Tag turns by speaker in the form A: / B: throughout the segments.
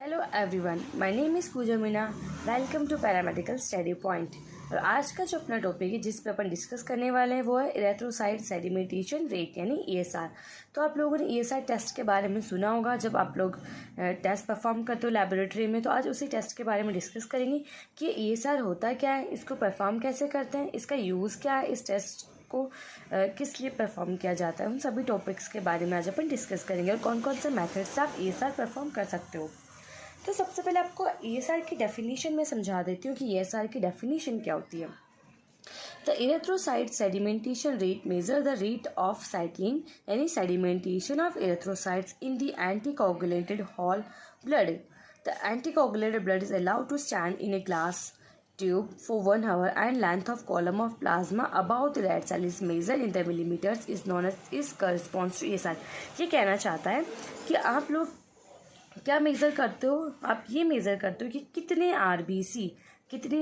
A: Hello everyone, my name is Pooja Meena. Welcome to paramedical study point. और आज का जो अपना टॉपिक है जिस पे अपन डिस्कस करने वाले हैं वो है इरेथ्रोसाइट सेडिमेंटेशन रेट यानी ईएसआर। तो आप लोगों ने ईएसआर टेस्ट के बारे में सुना होगा जब आप लोग टेस्ट परफॉर्म करते हो लेबोरेटरी में। तो आज उसी टेस्ट के बारे में डिस्कस करेंगे कि ईएसआर होता क्या है, इसको परफॉर्म कैसे करते हैं, इसका यूज़ क्या है, इस टेस्ट को किस लिए परफॉर्म किया जाता है। उन सभी टॉपिक्स के बारे में आज अपन डिस्कस करेंगे और कौन कौन से मेथड से आप ईएसआर परफॉर्म कर सकते हो। तो सबसे पहले आपको ईएसआर की डेफिनेशन में समझा देती हूँ कि ईएसआर की डेफिनेशन क्या होती है। The erythrocyte sedimentation rate measure the rate of settling यानी sedimentation of erythrocytes in the anticoagulated whole blood. The anticoagulated blood is allowed to stand in a glass tube for 1 hour and length of column of plasma above the red cell is measured in the millimeters is known as is corresponds to ESR। ये कहना चाहता है कि आप लोग क्या measure करते हो, आप ये मेज़र करते हो कि कितने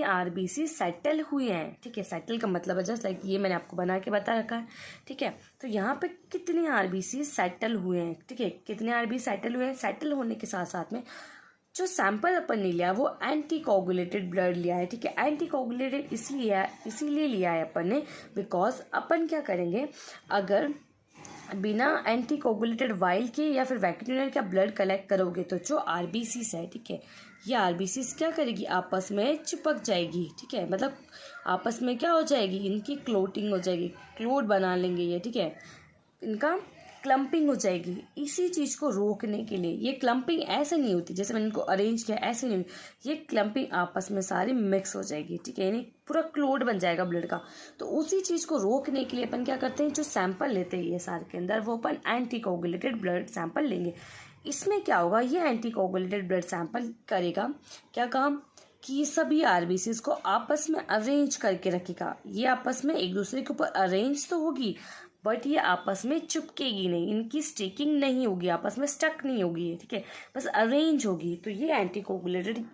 A: आरबीसी सेटल हुए हैं। ठीक है, सेटल का मतलब है जस्ट लाइक ये मैंने आपको बना के बता रखा है। ठीक है, तो यहाँ पे कितने आरबीसी सेटल हुए हैं। ठीक है, कितने आरबीसी सेटल हुए हैं। सेटल होने के साथ साथ में जो सैंपल अपन ने लिया वो एंटीकोगुलेटेड ब्लड लिया है। ठीक है, एंटीकोगुलेटेड इसीलिए लिया है अपन ने बिकॉज अपन क्या करेंगे, अगर बिना एंटीकोगुलेटेड वाइल के या फिर वैक्यूम का ब्लड कलेक्ट करोगे तो जो आरबीसीस है, ठीक है, ये आरबीसीस क्या करेगी, आपस में चिपक जाएगी। ठीक है, मतलब आपस में क्या हो जाएगी, इनकी क्लोटिंग हो जाएगी, क्लोट बना लेंगे ये। ठीक है, इनका क्लम्पिंग हो जाएगी। इसी चीज़ को रोकने के लिए, ये क्लम्पिंग ऐसे नहीं होती जैसे मैंने इनको अरेंज किया, ऐसे नहीं होती। ये क्लम्पिंग आपस में सारी मिक्स हो जाएगी। ठीक है, यानी पूरा क्लोट बन जाएगा ब्लड का। तो उसी चीज़ को रोकने के लिए अपन क्या करते हैं, जो सैंपल लेते हैं ईएसआर के अंदर वो अपन एंटीकोगुलेटेड ब्लड सैंपल लेंगे। इसमें क्या होगा, ये एंटीकोगुलेटेड ब्लड सैंपल करेगा क्या काम कि सभी आरबीसीज को आपस में अरेंज करके रखेगा। ये आपस में एक दूसरे के ऊपर अरेंज तो होगी बट ये आपस में चिपकेगी नहीं, इनकी स्टिकिंग नहीं होगी, आपस में स्टक नहीं होगी। ठीक है, बस अरेंज होगी। तो ये एंटीकोगुलेटेड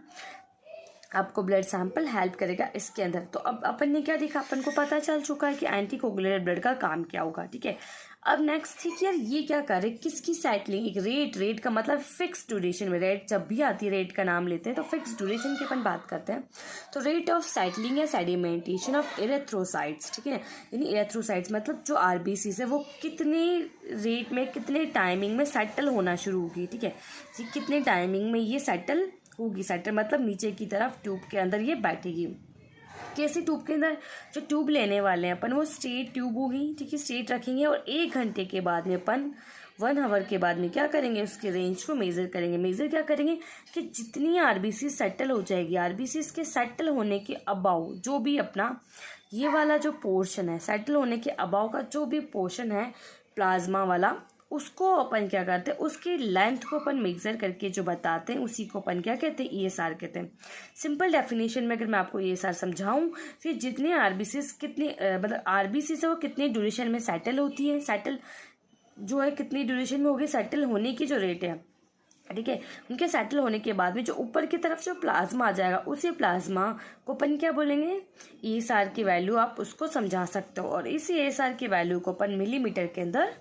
A: आपको ब्लड सैंपल हेल्प करेगा इसके अंदर। तो अब अपन ने क्या देखा, अपन को पता चल चुका है कि एंटीकोगुलेटेड ब्लड का काम क्या होगा। ठीक है, अब नेक्स्ट थी कि यार ये क्या करे, किसकी साइक्लिंग, एक रेट का मतलब फिक्स ड्यूरेशन में। रेट जब भी आती है रेट का नाम लेते हैं तो फिक्स ड्यूरेशन की अपन बात करते हैं। तो रेट ऑफ साइक्लिंग या सेडिमेंटेशन ऑफ इरेथ्रोसाइट्स। ठीक है, यानी इरेथ्रोसाइट्स मतलब जो आरबीसी है वो कितने रेट में, कितने टाइमिंग में सेटल होना शुरू होगी। ठीक है, ये कितने टाइमिंग में ये सेटल होगी। सेटल मतलब नीचे की तरफ ट्यूब के अंदर ये बैठेगी। कैसे ट्यूब के अंदर, जो ट्यूब लेने वाले हैं अपन वो स्ट्रेट ट्यूब होगी। ठीक है, स्ट्रेट रखेंगे और 1 घंटे के बाद में अपन 1 आवर के बाद में क्या करेंगे, उसके रेंज को मेज़र करेंगे। मेज़र क्या करेंगे कि जितनी आरबीसी सेटल हो जाएगी, आरबीसी के सेटल होने के अबाउ जो भी अपना ये वाला जो पोर्शन है, सेटल होने के अबाउ का जो भी पोर्शन है प्लाज्मा वाला, उसको अपन क्या करते हैं, उसकी लेंथ को अपन मेजर करके जो बताते हैं उसी को अपन क्या कहते हैं, ईएसआर कहते हैं। सिंपल डेफिनेशन में अगर मैं आपको ईएसआर समझाऊं, फिर जितने आरबीसीज कितने मतलब आरबीसी से वो कितने ड्यूरेशन में सेटल होती है, सेटल जो है कितनी ड्यूरेशन में होगी, सेटल होने की जो रेट है। ठीक है, उनके सेटल होने के बाद में जो ऊपर की तरफ जो प्लाज्मा आ जाएगा उसी प्लाज्मा को अपन क्या बोलेंगे, ईएसआर की वैल्यू आप उसको समझा सकते हो। और इसी ईएसआर की वैल्यू को अपन मिलीमीटर के अंदर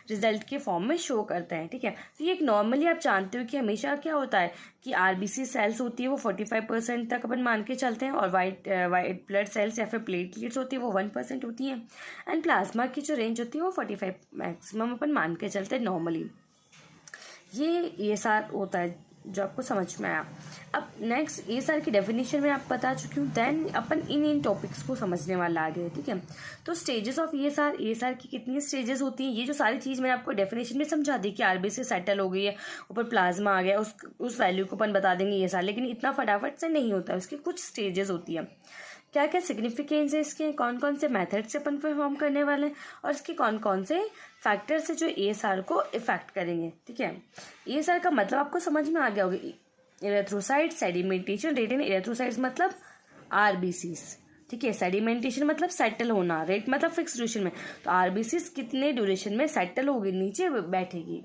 A: रिजल्ट के फॉर्म में शो करते हैं। ठीक है, तो ये एक नॉर्मली आप जानते हो कि हमेशा क्या होता है कि आरबीसी सेल्स होती है वो 45% तक अपन मान के चलते हैं, और वाइट ब्लड सेल्स या फिर प्लेटलेट्स होती है वो 1% होती हैं, एंड प्लाज्मा की जो रेंज होती है वो 45 मैक्सिमम अपन मान के चलते हैं नॉर्मली। ये ईएसआर होता है जो आपको समझ में आया। अब नेक्स्ट ईएसआर की डेफिनेशन में आप बता चुकी हूँ, देन अपन इन टॉपिक्स को समझने वाला आ गए। ठीक है, तो स्टेजेस ऑफ ईएसआर की कितनी स्टेजेस होती हैं, ये जो सारी चीज़ मैंने आपको डेफिनेशन में समझा दी कि आरबीसी सेटल हो गई है, ऊपर प्लाज्मा आ गया, उस वैल्यू को अपन बता देंगे ईएसआर। लेकिन इतना फटाफट से नहीं होता है, उसकी कुछ स्टेजेस होती है। क्या क्या सिग्निफिकेंस है इसके, कौन कौन से मेथड से अपन परफॉर्म करने वाले हैं, और इसके कौन कौन से फैक्टर्स है जो ईएसआर को इफेक्ट करेंगे। ठीक है, ईएसआर का मतलब आपको समझ में आ गया होगा। Erythrocyte sedimentation rate in erythrocytes मतलब आरबीसीज। ठीक है, सेडिमेंटेशन मतलब सेटल होना, रेट मतलब फिक्स ड्यूरेशन में। तो आरबीसीज कितने ड्यूरेशन में सेटल होगी, नीचे बैठेगी।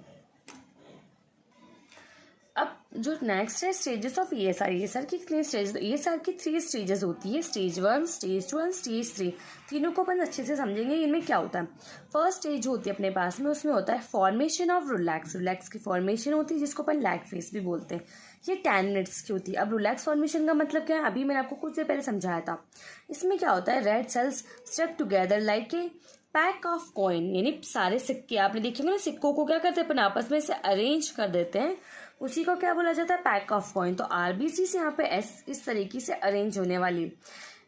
A: अब जो नेक्स्ट है स्टेजेस ऑफ ईएसआर की कितनी स्टेज, ईएसआर की 3 स्टेजेस होती है, स्टेज 1, स्टेज 2 एंड स्टेज 3। तीनों को अपन अच्छे से समझेंगे इनमें क्या होता है। फर्स्ट स्टेज होती है अपने पास में, उसमें होता है फॉर्मेशन ऑफ रिलैक्स की फॉर्मेशन होती है जिसको अपन लैग फेज भी बोलते हैं। ये 10 मिनट्स की होती है। अब रिलैक्स फॉर्मेशन का मतलब क्या है, अभी मैंने आपको कुछ देर पहले समझाया था। इसमें क्या होता है, red cells stuck together like a pack of coin, यानी सारे सिक्के आपने देखे होंगे ना, सिक्कों को क्या करते हैं अपन आपस में से अरेंज कर देते हैं, उसी को क्या बोला जाता है, पैक ऑफ कॉइन। तो आरबीसी से यहाँ पे इस तरीके से अरेंज होने वाली।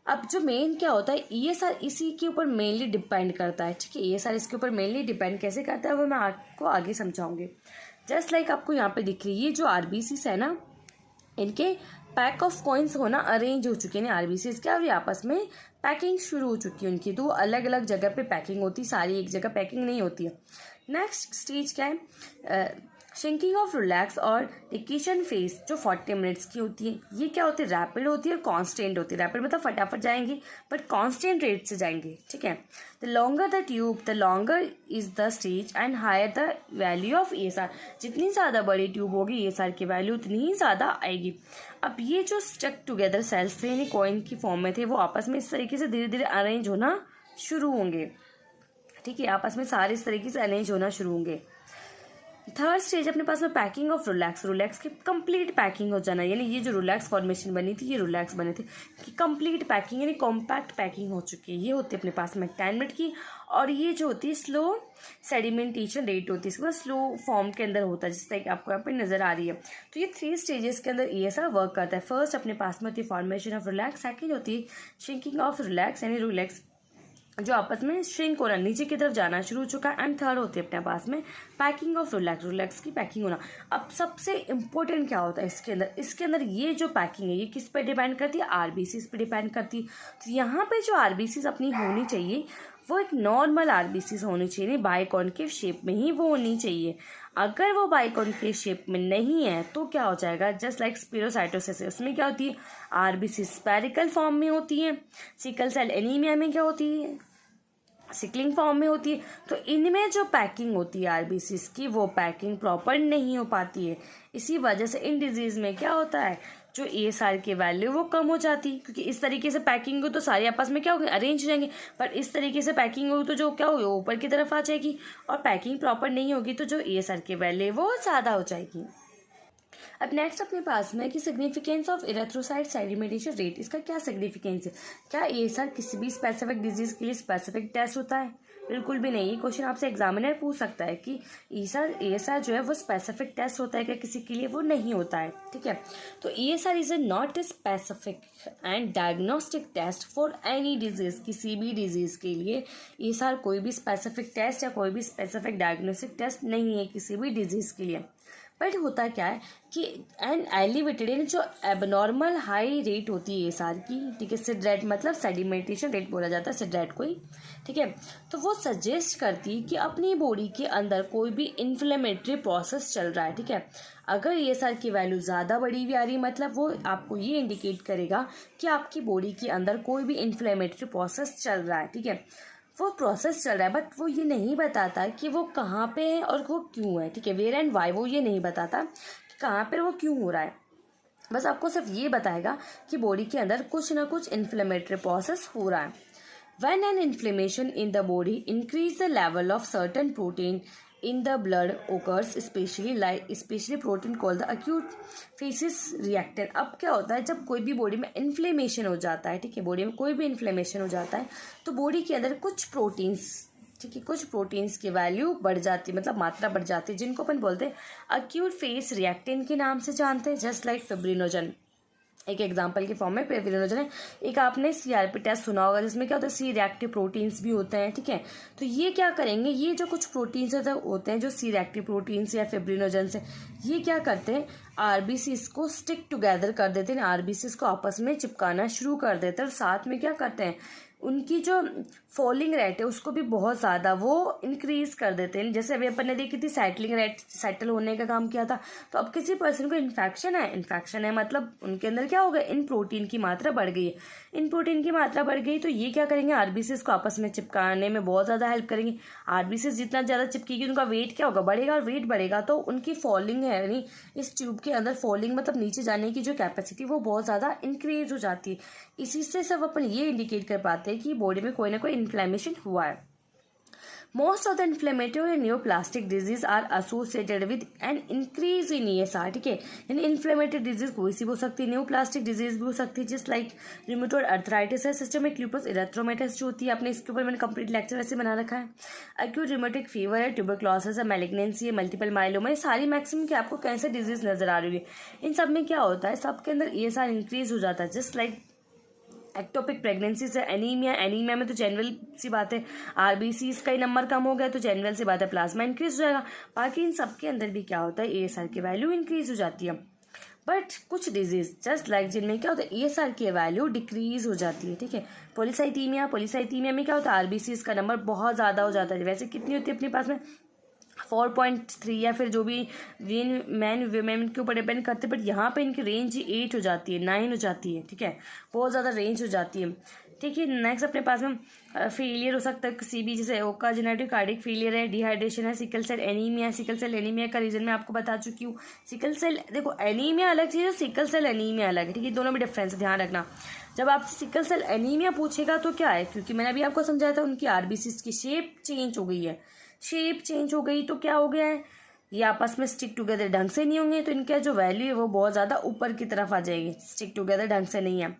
A: अब जो मेन क्या होता है, ईएसआर इसी के ऊपर मेनली डिपेंड करता है, ठीक है। ईएसआर इसके ऊपर मेनली डिपेंड कैसे करता है वो मैं आपको आगे समझाऊंगी। जस्ट लाइक आपको यहाँ पे दिख रही है, ये जो आरबीसी है ना, इनके पैक ऑफ कॉइन्स होना अरेंज हो चुके हैं आरबीसीज के, और ये आपस में पैकिंग शुरू हो चुकी है उनकी। तो अलग अलग जगह पे पैकिंग होती, सारी एक जगह पैकिंग नहीं होती है। नेक्स्ट स्टेज क्या है, श्रिंकिंग ऑफ रिलैक्स और डिकेशन फेज जो 40 मिनट्स की होती है। ये क्या होती है, रैपिड होती है और कांस्टेंट होती है। रैपिड मतलब फटाफट जाएंगी, बट कांस्टेंट रेट से जाएंगे, ठीक है। The longer the tube the longer is the stage and higher the value of ESR. जितनी ज़्यादा बड़ी ट्यूब होगी ईएसआर की वैल्यू उतनी ही ज़्यादा आएगी। अब ये जो स्टक टुगेदर सेल्स थे, यानी कॉइन की फॉर्म में थे, वो आपस में इस तरीके से धीरे धीरे अरेंज होना शुरू होंगे, ठीक है। आपस में सारे इस तरीके से अरेंज होना शुरू होंगे। थर्ड स्टेज अपने पास में पैकिंग ऑफ रिलैक्स। रिलैक्स की कंप्लीट पैकिंग हो जाना, यानी ये जो रिलैक्स फॉर्मेशन बनी थी, ये रिलैक्स बने थे कि कंप्लीट पैकिंग यानी कॉम्पैक्ट पैकिंग हो चुकी है। ये होती है अपने पास में 10 मिनट की। और ये जो होती है स्लो सेडिमेंटेशन रेट होती है, इसको स्लो फॉर्म के अंदर होता है, जिस तरह की आपको यहाँ पे नजर आ रही है। तो ये 3 स्टेजेस के अंदर ईएसआर वर्क करता है। फर्स्ट अपने पास में होती है फॉर्मेशन ऑफ रिलैक्स, सेकेंड होती है श्रिंकिंग ऑफ रिलैक्स यानी रिलैक्स जो आपस में श्रिंक होना, नीचे की तरफ जाना शुरू हो चुका है। एंड थर्ड होती है अपने पास में पैकिंग ऑफ रिलैक्स, रिलैक्स की पैकिंग होना। अब सबसे इंपॉर्टेंट क्या होता है इसके अंदर ये जो पैकिंग है ये किस पे डिपेंड करती है, आरबीसीज पे डिपेंड करती है। तो यहाँ पे जो आरबीसीज अपनी होनी चाहिए वो एक नॉर्मल आरबीसीज होनी चाहिए, बाइकॉन्केव शेप में ही वो होनी चाहिए। अगर वो बाइकॉन्केव शेप में नहीं है तो क्या हो जाएगा, जस्ट लाइक स्पिरोसाइटोसिस है, उसमें क्या होती है, आरबीसी स्पेरिकल फॉर्म में होती है। सिकल सेल एनीमिया में क्या होती है, सिकलिंग फॉर्म में होती है। तो इनमें जो पैकिंग होती है आरबीसीज की, वो पैकिंग प्रॉपर नहीं हो पाती है। इसी वजह से इन डिजीज में क्या होता है, जो ईएसआर की वैल्यू वो कम हो जाती है, क्योंकि इस तरीके से पैकिंग हो तो सारे आपस में क्या होगी, अरेंज हो जाएंगे। पर इस तरीके से पैकिंग हो तो जो क्या होगी, ऊपर की तरफ आ जाएगी, और पैकिंग प्रॉपर नहीं होगी तो जो ईएसआर की वैल्यू वो ज़्यादा हो जाएगी। अब नेक्स्ट अपने पास में कि significance of erythrocyte sedimentation rate, इसका क्या सिग्निफिकेंस है। क्या ईएसआर किसी भी स्पेसिफिक डिजीज के लिए स्पेसिफिक टेस्ट होता है, बिल्कुल भी नहीं। ये क्वेश्चन आपसे एग्जामिनर पूछ सकता है कि ईएसआर जो है वो स्पेसिफिक टेस्ट होता है क्या किसी के लिए, वो नहीं होता है, ठीक है। तो ESR is a not a specific and diagnostic test for any disease, किसी भी डिजीज के लिए ईएसआर कोई भी स्पेसिफिक टेस्ट या कोई भी स्पेसिफिक डायग्नोस्टिक टेस्ट नहीं है किसी भी डिजीज के लिए। बट होता क्या है कि एन एलिवेटेड यानी जो एबनॉर्मल हाई रेट होती है ईएसआर की, ठीक है, सिड रेट मतलब सेडिमेंटेशन रेट बोला जाता है सिड रेट को ही, ठीक है। तो वो सजेस्ट करती है कि अपनी बॉडी के अंदर कोई भी इन्फ्लेमेटरी प्रोसेस चल रहा है, ठीक है। अगर ईएसआर की वैल्यू ज़्यादा बढ़ी हुई आ रही मतलब वो आपको ये इंडिकेट करेगा कि आपकी बॉडी के अंदर कोई भी इन्फ्लेमेटरी प्रोसेस चल रहा है, ठीक है। वो प्रोसेस चल रहा है बट वो ये नहीं बताता कि वो कहाँ पे है और वो क्यों है, ठीक है। वेयर एंड वाई वो ये नहीं बताता कि कहाँ पर वो क्यों हो रहा है, बस आपको सिर्फ ये बताएगा कि बॉडी के अंदर कुछ ना कुछ इन्फ्लेमेटरी प्रोसेस हो रहा है। When an inflammation in the body increase the level of certain protein in the blood occurs, especially protein called the acute phases reactant। अब क्या होता है जब कोई भी बॉडी में इन्फ्लेमेशन हो जाता है, ठीक है, बॉडी में कोई भी इन्फ्लेमेशन हो जाता है तो बॉडी के अंदर कुछ प्रोटीन्स, ठीक है, कुछ प्रोटीन्स की वैल्यू बढ़ जाती है, मतलब मात्रा बढ़ जाती है, जिनको अपन बोलते हैं अक्यूट फेस रिएक्टेंट के नाम से जानते हैं, जस्ट लाइक फिब्रिनोजन। एक एग्जांपल के फॉर्म में फिब्रिनोजन है। एक आपने सीआरपी टेस्ट सुना होगा जिसमें क्या होता है, सी रिएक्टिव प्रोटीन्स भी होते हैं, ठीक है। तो ये क्या करेंगे, ये जो कुछ प्रोटीन्स होते हैं जो सी रिएक्टिव प्रोटीन्स या फिब्रिनोजन से, ये क्या करते हैं, आरबीसीज को स्टिक टुगेदर कर देते हैं, आरबीसीज को आपस में चिपकाना शुरू कर देते हैं, और साथ में क्या करते हैं, उनकी जो फॉलिंग रेट है उसको भी बहुत ज़्यादा वो इंक्रीज कर देते हैं। जैसे अभी अपन ने देखी थी सेटलिंग रेट सेटल होने का काम किया था। तो अब किसी पर्सन को इन्फेक्शन है मतलब उनके अंदर क्या होगा, इन प्रोटीन की मात्रा बढ़ गई है। इन प्रोटीन की मात्रा बढ़ गई तो ये क्या करेंगे, आरबीसीज को आपस में चिपकाने में बहुत ज़्यादा हेल्प करेंगे। आरबीसीज जितना ज़्यादा चिपकेगी उनका वेट क्या होगा, बढ़ेगा, और वेट बढ़ेगा तो उनकी फॉलिंग है, यानी इस ट्यूब के अंदर फॉलिंग मतलब नीचे जाने की जो कैपेसिटी वो बहुत ज़्यादा इंक्रीज हो जाती है। इसी से सब अपन ये इंडिकेट कर पाते हैं कि बॉडी में कोई ना कोई इन्फ्लेमेशन हुआ है। Most of the inflammatory and neuroplastic disease are associated with an increase in ESR, ठीक है। यानी इन्फ्लेमेटरी डिजीज कोई सी भी हो सकती है, न्यूरोप्लास्टिक डिजीज भी हो सकती है, जस्ट लाइक रूमेटॉइड अर्थराइटिस है, सिस्टमिक लूपस इरिथ्रोमाटोसिस जो होती है, आपने इसके ऊपर मैंने कंप्लीट लेक्चर ऐसे बना रखा है। एक्यूट रूमेटिक फीवर है, ट्यूबरक्लोसिस है, मैलिग्नेंसी है, मल्टीपल माइलोमा, ये सारी मैक्सिमम क्या आपको कैंसर डिजीज नजर आ रही है। इन सब में क्या होता है, सबके अंदर ESR इंक्रीज हो जाता है, जस्ट लाइक एक्टोपिक प्रेगनेंसी से एनीमिया में तो जनरल सी बात है RBCs का ही नंबर कम हो गया तो जनरल सी बात है प्लाज्मा इंक्रीज हो जाएगा। बाकी इन सब के अंदर भी क्या होता है, ESR की वैल्यू इंक्रीज हो जाती है। बट कुछ डिजीज जस्ट लाइक जिनमें क्या होता है ESR की वैल्यू डिक्रीज हो जाती है, ठीक है। पोलिसाइथीमिया में क्या होता है RBCs का नंबर बहुत ज़्यादा हो जाता है। वैसे कितनी होती है अपने पास में 4.3 या फिर जो भी मैन वीमेन के ऊपर डिपेंड करते हैं, बट यहाँ पे इनकी रेंज 8 हो जाती है, 9 हो जाती है, ठीक है। बहुत ज़्यादा रेंज हो जाती है, ठीक है। नेक्स्ट अपने पास में फेलियर हो सकता है किसी भी, जैसे ओका जेनेटिक कार्डिक फेलियर है, डिहाइड्रेशन है, sickle cell anaemia. Sickle cell anaemia का रीजन मैं आपको बता चुकी हूँ। सिकल सेल देखो एनीमिया अलग चीज़ है, सिकल सेल एनीमिया अलग है, ठीक है। दोनों में डिफरेंस है, ध्यान रखना। जब आपसे सिकल सेल एनीमिया पूछेगा तो क्या है, क्योंकि मैंने अभी आपको समझाया था उनकी RBCs की शेप चेंज हो गई है, शेप चेंज हो गई तो क्या हो गया है, ये आपस में स्टिक टुगेदर ढंग से नहीं होंगे, तो इनका जो वैल्यू है वो बहुत ज़्यादा ऊपर की तरफ आ जाएगी, स्टिक टुगेदर ढंग से नहीं है।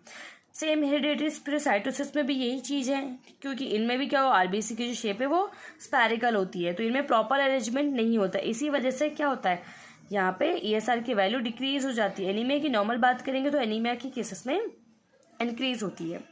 A: सेम हेरिडिटरी स्पिरोसाइटोसिस में भी यही चीज़ है, क्योंकि इनमें भी क्या हो RBC की जो शेप है वो स्पैरिकल होती है, तो इनमें प्रॉपर अरेंजमेंट नहीं होता। इसी वजह से क्या होता है, यहाँ पे ESR की वैल्यू डिक्रीज हो जाती है। एनीमिया की नॉर्मल बात करेंगे तो एनीमिया की केसेस में इंक्रीज होती है।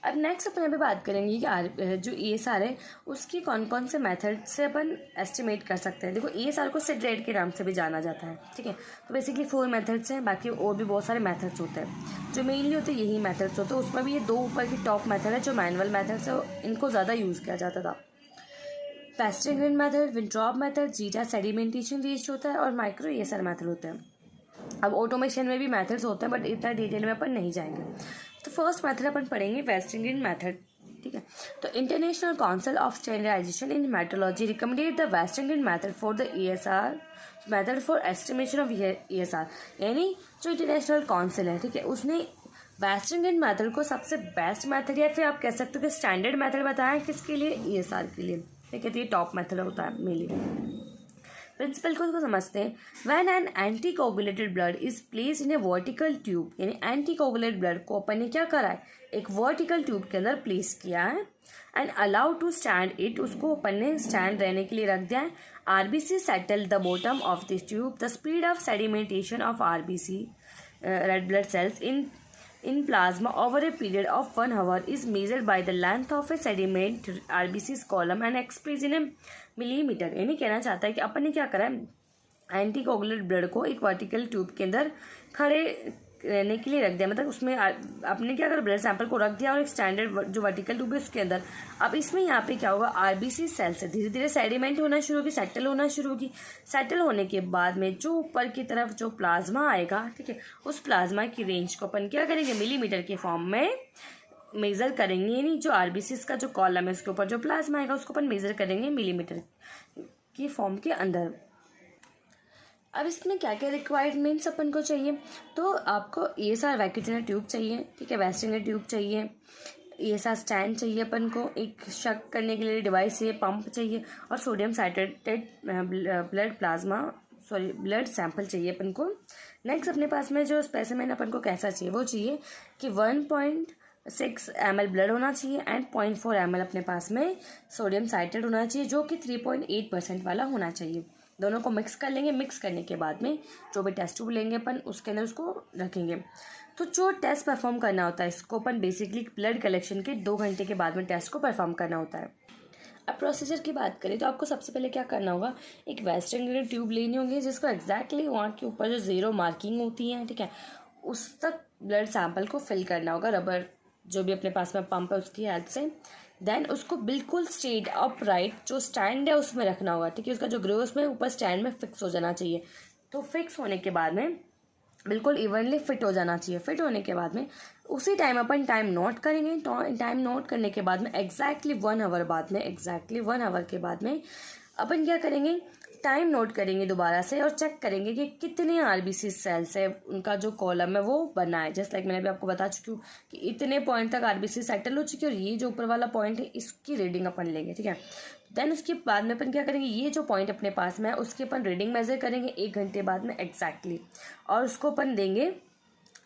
A: अब नेक्स्ट अपन अभी बात करेंगे कि जो ESR है उसकी कौन कौन से मेथड से अपन एस्टिमेट कर सकते हैं। देखो ESR को सिट रेट के नाम से भी जाना जाता है, ठीक है। तो बेसिकली 4 मेथड्स हैं, बाकी और भी बहुत सारे मेथड्स होते हैं। जो मेनली होते हैं यही मेथड्स होते हैं, उसमें भी ये 2 ऊपर की टॉप मेथड है जो मैनुअल मेथड्स है, इनको ज़्यादा यूज़ किया जाता था। Westergren method, Wintrobe method, zeta sedimentation rate होता है और माइक्रो ESR मेथड होते हैं। अब ऑटोमेशन में भी मेथड्स होते हैं, बट इतना डिटेल में अपन नहीं जाएंगे। तो फर्स्ट मेथड अपन पढ़ेंगे वेस्टर्न ग्रिड मेथड, ठीक है। तो International Council of Standardization in Metrology recommended the Westergren method for the ESR method for estimation of ESR। यानी जो इंटरनेशनल काउंसिल है, ठीक है, उसने वेस्टर्न ग्रिड मेथड को सबसे बेस्ट मेथड या फिर आप कह सकते हो कि स्टैंडर्ड मेथड बताया है किसके लिए, ESR के लिए, ठीक है। तो ये टॉप मेथड होता है मेनली। प्रिंसिपल को समझते हैं। When an anticoagulated blood is placed in a vertical tube, यानी एंटीकोगुलेटेड ब्लड को अपन ने क्या करा है, एक वर्टिकल ट्यूब के अंदर प्लेस किया है and allow to stand it, उसको अपन ने स्टैंड रहने के लिए रख दिया है। RBC settle the bottom of this tube, the speed of sedimentation of RBC red blood cells in plasma over a period of 1 hour is measured by the length of a sediment RBC's column and expressed in a millimeter। यानी कहना चाहता है कि अपन ने क्या करा है, एंटीकोगुलेट blood को एक वर्टिकल ट्यूब के अंदर खड़े रहने के लिए रख दिया, मतलब उसमें आपने क्या करा, ब्लड सैंपल को रख दिया और एक स्टैंडर्ड जो वर्टिकल ट्यूब है उसके अंदर। अब इसमें यहाँ पे क्या होगा, RBC सेल से धीरे धीरे सेडिमेंट होना शुरू होगी, सेटल होना शुरू होगी। सेटल होने के बाद में जो ऊपर की तरफ जो प्लाज्मा आएगा, ठीक है, उस प्लाज्मा की रेंज को अपन क्या करेंगे, मिलीमीटर के फॉर्म में मेज़र करेंगे। यानी जो RBCs का जो कॉलम है उसके ऊपर जो प्लाज्मा आएगा उसको अपन मेज़र करेंगे मिलीमीटर की फॉर्म के अंदर। अब इसमें क्या क्या रिक्वायरमेंट्स अपन को चाहिए, तो आपको ESR वैक्यूटेनर ट्यूब चाहिए, ठीक है, वेस्टिंगर ट्यूब चाहिए, ESR स्टैंड चाहिए अपन को, एक शक करने के लिए डिवाइस चाहिए, पंप चाहिए और सोडियम साइट्रेटेड ब्लड सैंपल चाहिए अपन को। नेक्स्ट अपने पास में जो स्पेसिमेन अपन को कैसा चाहिए, वो चाहिए कि 1.6 ml ब्लड होना चाहिए एंड 0.4 ml अपने पास में सोडियम साइट्रेट होना चाहिए, जो कि 3.8% वाला होना चाहिए। दोनों को मिक्स कर लेंगे, मिक्स करने के बाद में जो भी टेस्ट ट्यूब लेंगे अपन उसके अंदर उसको रखेंगे। तो जो टेस्ट परफॉर्म करना होता है इसको अपन बेसिकली ब्लड कलेक्शन के 2 घंटे के बाद में टेस्ट को परफॉर्म करना होता है। अब प्रोसीजर की बात करें तो आपको सबसे पहले क्या करना होगा, एक वेस्टर्न ग्रेड ट्यूब लेनी होगी जिसको एग्जैक्टली वहाँ के ऊपर जो 0 मार्किंग होती है, ठीक है, उस तक ब्लड सैंपल को फिल करना होगा, रबर जो भी अपने पास में पंप है उसकी हेल्प से। देन उसको बिल्कुल स्ट्रेट अपराइट जो स्टैंड है उसमें रखना होगा, ठीक है, उसका जो ग्रो उसमें ऊपर स्टैंड में फिक्स हो जाना चाहिए। तो फिक्स होने के बाद में बिल्कुल इवनली फिट हो जाना चाहिए। फिट होने के बाद में उसी टाइम अपन टाइम नोट करेंगे। टाइम नोट करने के बाद में एग्जैक्टली 1 आवर बाद में, एग्जैक्टली 1 आवर के बाद में अपन क्या करेंगे, टाइम नोट करेंगे दोबारा से और चेक करेंगे कि कितने RBC सेल्स है, उनका जो कॉलम है वो बना है। जस्ट लाइक मैंने भी आपको बता चुकी हूँ कि इतने पॉइंट तक RBC सेटल हो चुकी है और ये जो ऊपर वाला पॉइंट है इसकी रीडिंग अपन लेंगे, ठीक है। देन उसके बाद में अपन क्या करेंगे, ये जो पॉइंट अपने पास में है उसके अपन रीडिंग मेजर करेंगे 1 घंटे बाद में एग्जैक्टली, और उसको अपन देंगे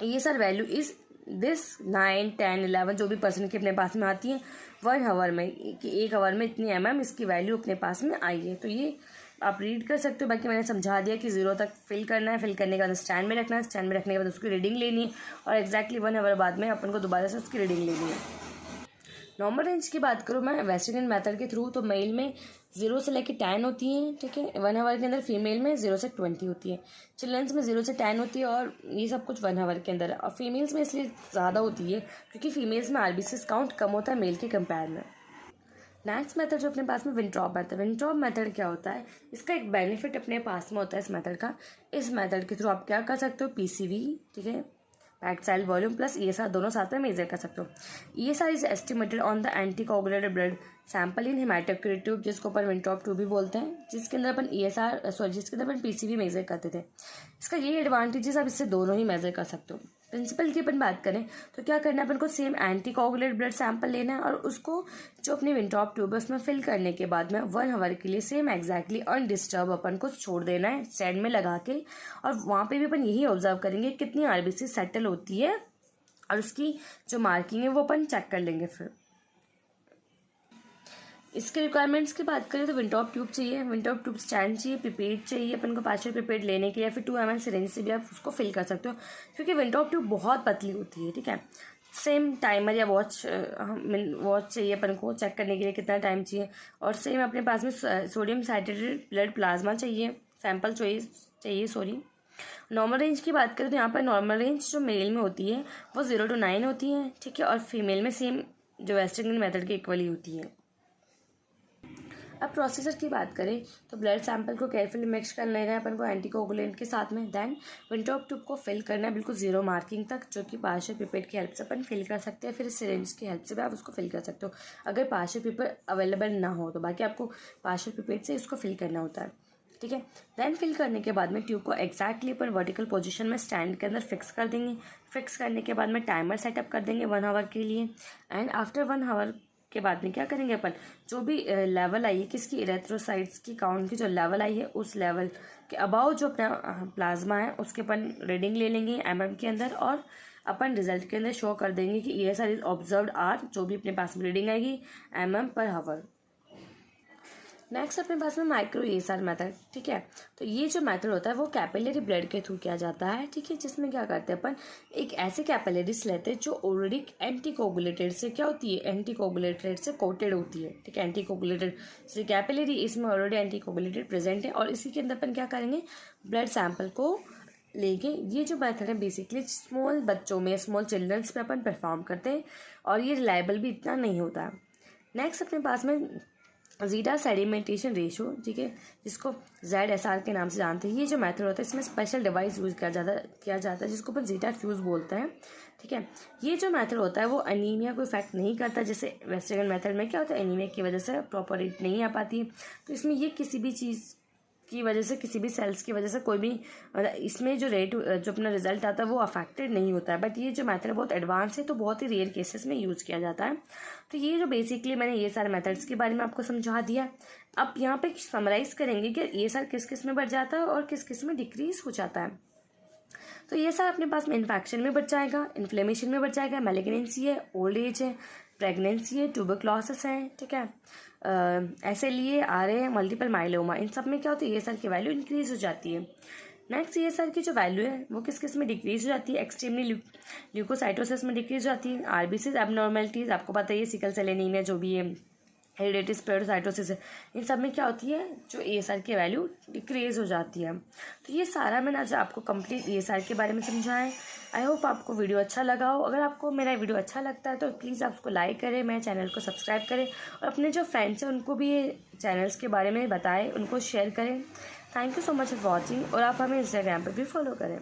A: ये सर वैल्यू इज़ दिस 9, 10, 11 जो भी पर्सन की अपने पास में आती है 1 आवर में, कि 1 आवर में इतनी इसकी वैल्यू अपने पास में आई है। तो ये आप रीड कर सकते हो। बाकी मैंने समझा दिया कि 0 तक फिल करना है, फिल करने के बाद स्टैंड में रखना है, स्टैंड में रखने के बाद उसकी रीडिंग लेनी है, और एग्जैक्टली 1 आवर बाद में अपन को दोबारा से उसकी रीडिंग लेनी है। नॉर्मल रेंज की बात करूँ मैं वेस्टर्न मेथड के थ्रू, तो मेल में 0 से लेकर 10 होती है, ठीक है, 1 आवर के अंदर। फीमेल में 0 से 20 होती है। चिल्ड्रंस में 0 से 10 होती है, और ये सब कुछ 1 आवर के अंदर। और फीमेल्स में इसलिए ज़्यादा होती है क्योंकि फीमेल्स में RBCs काउंट कम होता है मेल के कंपेयर में। नेक्स्ट मेथड जो अपने पास में विंट्रॉप मेथड। विंट्रॉप मेथड क्या होता है, इसका एक बेनिफिट अपने पास में होता है इस मेथड का। इस मेथड के थ्रू आप क्या कर सकते हो, PCV, ठीक है, packed cell volume plus ESR दोनों साथ में मेजर कर सकते हो। ESR is estimated on the anticoagulated blood sample in haematocrit tube, जिसको अपन विंट्रॉप ट्यूब भी बोलते हैं, जिसके अंदर अपन जिसके अंदर अपन PCV मेजर करते थे। इसका ये एडवांटेजेस आप इससे दोनों ही मेजर कर सकते हो। प्रिंसिपल की अपन बात करें तो क्या करना है, अपन को सेम एंटीकोगुलेटेड ब्लड सैंपल लेना है, और उसको जो अपनी विंट्रॉप ट्यूब है उसमें फिल करने के बाद में 1 आवर के लिए सेम एग्जैक्टली अनडिस्टर्ब अपन को छोड़ देना है स्टैंड में लगा के। और वहाँ पे भी अपन यही ऑब्जर्व करेंगे कितनी RBC सेटल होती है, और उसकी जो मार्किंग है वो अपन चेक कर लेंगे। फिर इसके रिक्वायरमेंट्स की बात करें तो विंट्रॉप ट्यूब चाहिए, विंट्रॉप ट्यूब स्टैंड चाहिए, पिपेट चाहिए अपन को पार्शियल पिपेट लेने के, या फिर 2 ml सिरिंज से भी आप उसको फिल कर सकते हो, क्योंकि विंट्रॉप ट्यूब बहुत पतली होती है, ठीक है। सेम टाइमर या वॉच चाहिए अपन को चेक करने के लिए कितना टाइम चाहिए, और सेम अपने पास में सोडियम साइट्रेटेड ब्लड प्लाज्मा चाहिए, सैंपल चाहिए सॉरी। नॉर्मल रेंज की बात करें तो यहाँ पर नॉर्मल रेंज जो मेल में होती है वो 0 to 9 होती है, ठीक है, और फीमेल में सेम जो वेस्टर्न मेथड के इक्वली होती है। अब प्रोसीजर की बात करें तो ब्लड सैंपल को केयरफुली मिक्स कर लेना है अपन को एंटीकोगुलेंट के साथ में। देन विंट्रॉप ट्यूब को फिल करना है बिल्कुल 0 मार्किंग तक, जो कि पार्शियल पिपेट की हेल्प से अपन फिल कर सकते हैं। फिर सिरिंज की हेल्प से भी आप उसको फिल कर सकते हो अगर पार्शियल पिपेट अवेलेबल ना हो तो, बाकी आपको पार्शियल पिपेट से इसको फिल करना होता है, ठीक है। देन फिल करने के बाद में ट्यूब को एग्जैक्टली अपन वर्टिकल पोजीशन में स्टैंड के अंदर फिक्स कर देंगे। फिक्स करने के बाद में टाइमर सेटअप कर देंगे 1 आवर के लिए। एंड आफ्टर 1 आवर के बाद में क्या करेंगे अपन, जो भी लेवल आई है किसकी, इरेथ्रोसाइट्स की काउंट की जो लेवल आई है उस लेवल के अबाउ जो अपना प्लाज्मा है उसके अपन रीडिंग ले लेंगे के अंदर, और अपन रिजल्ट के अंदर शो कर देंगे कि ESR इज ऑब्जर्व्ड आर, जो भी अपने पास में रीडिंग आएगी पर आवर। नेक्स्ट अपने पास में माइक्रो ESR मेथड, ठीक है। तो ये जो मेथड होता है वो कैपिलरी ब्लड के थ्रू किया जाता है, ठीक है, जिसमें क्या करते हैं अपन एक ऐसे कैपिलरीज लेते हैं जो ऑलरेडी एंटीकोगुलेटेड से क्या होती है, एंटीकोगुलेटेड से कोटेड होती है, ठीक है। एंटीकोगुलेटेड से कैपिलरी इसमें ऑलरेडी एंटीकोगुलेटेड प्रेजेंट है, और इसी के अंदर अपन क्या करेंगे, ब्लड सैंपल को लेके, ये जो मेथड है बेसिकली स्मॉल बच्चों में, स्मॉल चिल्ड्रंस में अपन परफॉर्म करते हैं, और ये रिलायबल भी इतना नहीं होता है। नेक्स्ट अपने पास में ज़ीटा सेडिमेंटेशन रेशो, ठीक है, जिसको ZSR के नाम से जानते हैं। ये जो मेथड होता है इसमें स्पेशल डिवाइस यूज़ किया जाता है जिसको अपन ज़ीटा फ्यूज़ बोलते हैं, ठीक है। ये जो मेथड होता है वो अनीमिया को इफेक्ट नहीं करता, जैसे वेस्टर्न मेथड में क्या होता है एनीमिया की वजह से प्रॉपर रेट नहीं आ पाती है। तो इसमें ये किसी भी चीज़ की वजह से, किसी भी सेल्स की वजह से कोई भी इसमें जो रेट जो अपना रिजल्ट आता है वो अफेक्टेड नहीं होता है। बट ये जो मेथड बहुत एडवांस है तो बहुत ही रेयर केसेस में यूज़ किया जाता है। तो ये जो बेसिकली मैंने ये सारे मेथड्स के बारे में आपको समझा दिया। अब यहाँ पे समराइज़ करेंगे कि ये सारे किस किस में बढ़ जाता है और किस किस में डिक्रीज हो जाता है। तो ये सारा अपने पास में इन्फेक्शन में बढ़ जाएगा, इन्फ्लेमेशन में बढ़ जाएगा, मैलिग्नेंसी है, ओल्ड एज है, प्रेगनेंसी है, ट्यूबरक्लोसिस है, ठीक है, SLE आ रहे हैं, मल्टीपल माइलोमा, इन सब में क्या होता है ESR की वैल्यू इंक्रीज हो जाती है। नेक्स्ट ESR की जो वैल्यू है वो किस किस में डिक्रीज हो जाती है, एक्सट्रीमली ल्यूकोसाइटोसिस में डिक्रीज हो जाती है, RBCs एबनॉर्मेलिटीज आपको पता है ये सिकल सेल एनीमिया जो भी है, हेरिडेटरी स्प्लेरोसाइटोसिस है, इन सब में क्या होती है जो ESR की वैल्यू डिक्रीज हो जाती है। तो ये सारा मैंने आज आपको कंप्लीट ESR के बारे में समझाया है। आई होप आपको वीडियो अच्छा लगा हो। अगर आपको मेरा वीडियो अच्छा लगता है तो प्लीज़ आप उसको लाइक करें, मेरे चैनल को सब्सक्राइब करें, और अपने जो फ्रेंड्स हैं उनको भी ये चैनल्स के बारे में बताएं, उनको शेयर करें। Thank you so much for watching, और आप हमें इंस्टाग्राम पर भी फॉलो करें।